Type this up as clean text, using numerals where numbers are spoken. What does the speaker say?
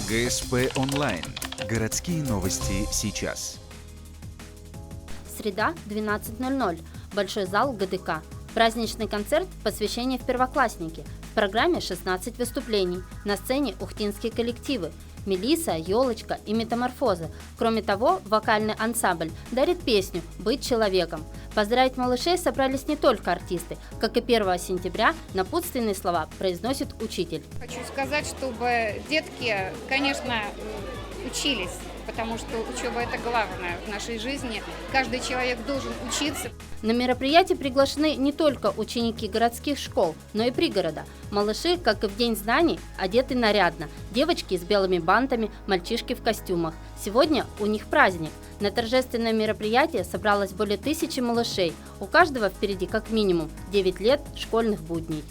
ГСП онлайн. Городские новости сейчас. Среда, 12:00. Большой зал ГДК. Праздничный концерт «Посвящение в первоклассники». В программе 16 выступлений. На сцене ухтинские коллективы «Мелисса», «Елочка» и «Метаморфоза». Кроме того, вокальный ансамбль дарит песню «Быть человеком». Поздравить малышей собрались не только артисты. Как и 1 сентября, напутственные слова произносит учитель. Хочу сказать, чтобы детки, конечно, учились, потому что учеба – это главное в нашей жизни. Каждый человек должен учиться. На мероприятие приглашены не только ученики городских школ, но и пригорода. Малыши, как и в День знаний, одеты нарядно. Девочки с белыми бантами, мальчишки в костюмах. Сегодня у них праздник. На торжественное мероприятие собралось более 1000 малышей. У каждого впереди как минимум 9 лет школьных будней.